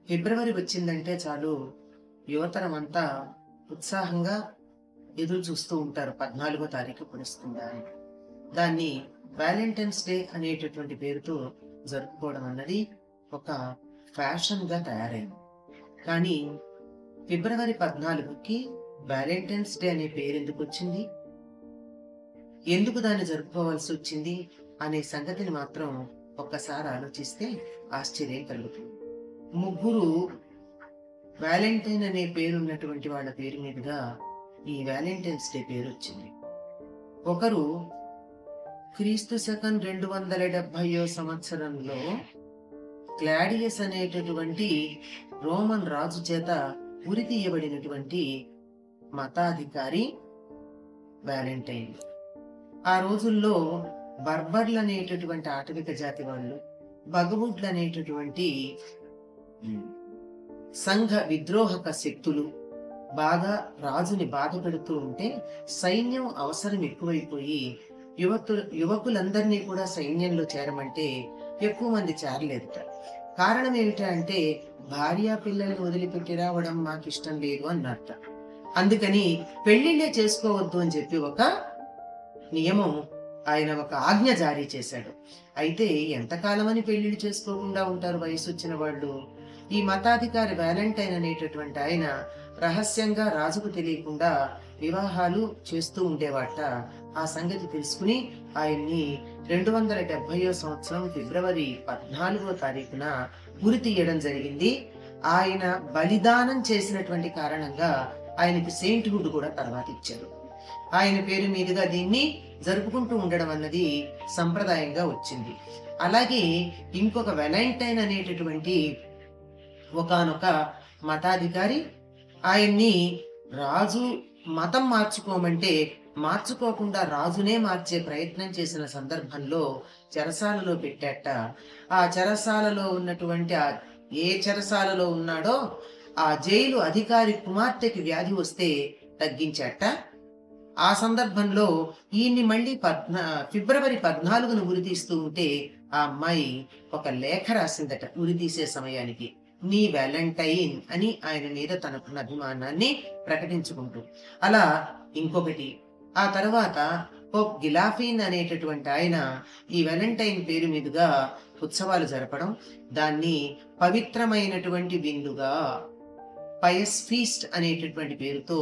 ఫిబ్రవరి వచ్చిందంటే చాలు యువతరం అంతా ఉత్సాహంగా ఎదురు చూస్తూ ఉంటారు. 14వ తారీఖు పొడుస్తుందా అని. దాన్ని వ్యాలంటైన్స్ డే అనేటటువంటి పేరుతో జరుపుకోవడం అన్నది ఒక ఫ్యాషన్గా తయారైంది. కానీ ఫిబ్రవరి 14కి వ్యాలంటైన్స్ డే అనే పేరు ఎందుకు వచ్చింది, ఎందుకు దాన్ని జరుపుకోవాల్సి వచ్చింది అనే సంగతిని మాత్రం ఒక్కసారి ఆలోచిస్తే ఆశ్చర్యం కలుగుతుంది. ముగ్గురు వ్యాలంటైన్ అనే పేరున్నటువంటి వాళ్ళ పేరు మీదుగా ఈ వ్యాలంటైన్స్ డే పేరు వచ్చింది. ఒకరు క్రీస్తు శకం 270వ సంవత్సరంలో క్లాడియస్ అనేటటువంటి రోమన్ రాజు చేత ఉరి తీయబడినటువంటి మతాధికారి వ్యాలంటైన్. ఆ రోజుల్లో బర్బర్లు అనేటటువంటి ఆటవిక జాతి వాళ్ళు, బగబుడ్లు అనేటటువంటి సంఘ విద్రోహక శక్తులు బాగా రాజుని బాధ పెడుతూ ఉంటే సైన్యం అవసరం ఎక్కువైపోయి యువకులందరినీ కూడా సైన్యంలో చేరమంటే ఎక్కువ మంది చేరలేదుట. కారణం ఏమిటా అంటే భార్య పిల్లల్ని వదిలిపెట్టి రావడం మాకు ఇష్టం లేదు అన్నట్ట. అందుకని పెళ్లిళ్ళే చేసుకోవద్దు అని చెప్పి ఒక నియమం, ఆయన ఒక ఆజ్ఞ జారీ చేశాడు. అయితే ఎంతకాలం అని పెళ్లిళ్ళు చేసుకోకుండా ఉంటారు వయసు వచ్చిన వాళ్ళు? ఈ మతాధికారి వ్యాలంటైన్ అనేటటువంటి ఆయన రహస్యంగా రాజుకు తెలియకుండా వివాహాలు చేస్తూ ఉండేవాట. ఆ సంగతి తెలుసుకుని ఆయన్ని 270వ సంవత్సరం ఫిబ్రవరి 14వ తారీఖున ఉరి తీయడం జరిగింది. ఆయన బలిదానం చేసినటువంటి కారణంగా ఆయనకి సెయింట్హుడ్ కూడా తర్వాత ఇచ్చారు. ఆయన పేరు మీదుగా దీన్ని జరుపుకుంటూ ఉండడం అన్నది సంప్రదాయంగా వచ్చింది. అలాగే ఇంకొక వ్యాలంటైన్ అనేటటువంటి ఒకానొక మతాధికారి, ఆయన్ని రాజు మతం మార్చుకోమంటే మార్చుకోకుండా రాజునే మార్చే ప్రయత్నం చేసిన సందర్భంలో చెరసాలలో పెట్టాట. ఆ చెరసాలలో ఉన్నటువంటి ఏ చెరసాలలో ఉన్నాడో ఆ జైలు అధికారి కుమార్తెకి వ్యాధి వస్తే తగ్గించాట. ఆ సందర్భంలో ఈయన్ని మళ్ళీ ఫిబ్రవరి 14ను ఉరి తీస్తూ ఉంటే ఆ అమ్మాయి ఒక లేఖ రాసిందట ఉరి తీసే సమయానికి, నీ వ్యాలంటైన్ అని ఆయన మీద తనకున్న అభిమానాన్ని ప్రకటించుకుంటూ. అలా ఇంకొకటి, ఆ తర్వాత పోప్ గిలాఫీన్ అనేటటువంటి ఆయన ఈ వ్యాలంటైన్ పేరు మీదుగా ఉత్సవాలు జరపడం, దాన్ని పవిత్రమైనటువంటి విందుగా పయస్ ఫీస్ట్ అనేటటువంటి పేరుతో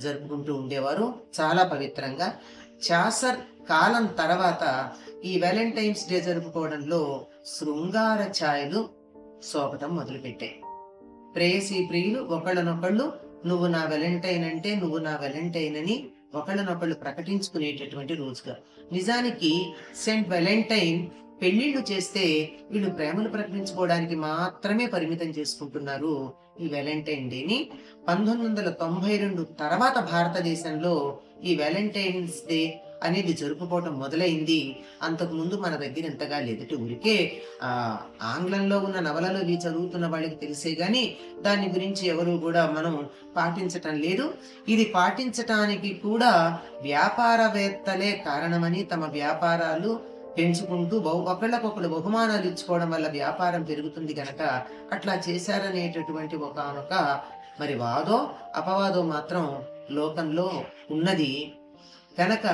జరుపుకుంటూ ఉండేవారు, చాలా పవిత్రంగా. చాసర్ కాలం తర్వాత ఈ వ్యాలంటైన్స్ డే జరుపుకోవడంలో శృంగార ఛాయలు సోకటం మొదలుపెట్టాయి. ప్రేయసీ ప్రియులు ఒకళ్ళనొకళ్ళు నువ్వు నా వ్యాలంటైన్ అంటే నువ్వు నా వ్యాలంటైన్ అని ఒకళ్ళనొకళ్ళు ప్రకటించుకునేటటువంటి రోజుగా. నిజానికి సెయింట్ వ్యాలంటైన్ పెళ్లిళ్లు చేస్తే వీళ్ళు ప్రేమలు ప్రకటించుకోవడానికి మాత్రమే పరిమితం చేసుకుంటున్నారు ఈ వ్యాలంటైన్ డేని. 1992 తర్వాత భారతదేశంలో ఈ వ్యాలంటైన్స్ డే అనేది జరుపుకోవటం మొదలైంది. అంతకు ముందు మన దగ్గర ఎంతగా లేదట. ఊరికే ఆంగ్లంలో ఉన్న నవలలో ఇవి చదువుతున్న వాళ్ళకి తెలిసే గాని దాని గురించి ఎవరు కూడా మనం పాటించటం లేదు. ఇది పాటించటానికి కూడా వ్యాపారవేత్తలే కారణమని, తమ వ్యాపారాలు పెంచుకుంటూ ఒకళ్ళకొకళ్ళు బహుమానాలు ఇచ్చుకోవడం వల్ల వ్యాపారం పెరుగుతుంది గనక అట్లా చేశారనేటటువంటి ఒకనొక మరి వాదో అపవాదో మాత్రం లోకంలో ఉన్నది. కనుక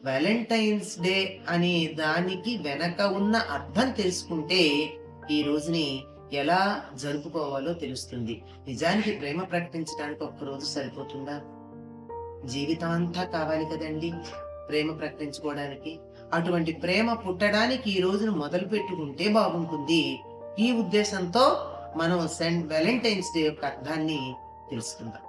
వ్యాలంటైన్స్ డే అనే దానికి వెనక ఉన్న అర్థం తెలుసుకుంటే ఈ రోజుని ఎలా జరుపుకోవాలో తెలుస్తుంది. నిజానికి ప్రేమ ప్రకటించడానికి ఒక్కరోజు సరిపోతుందా? జీవితం అంతా కావాలి కదండి ప్రేమ ప్రకటించుకోవడానికి. అటువంటి ప్రేమ పుట్టడానికి ఈ రోజును మొదలు పెట్టుకుంటే బాగుంటుంది. ఈ ఉద్దేశంతో మనం సెయింట్ వ్యాలంటైన్స్ డే యొక్క అర్థాన్ని తెలుసుకుందాం.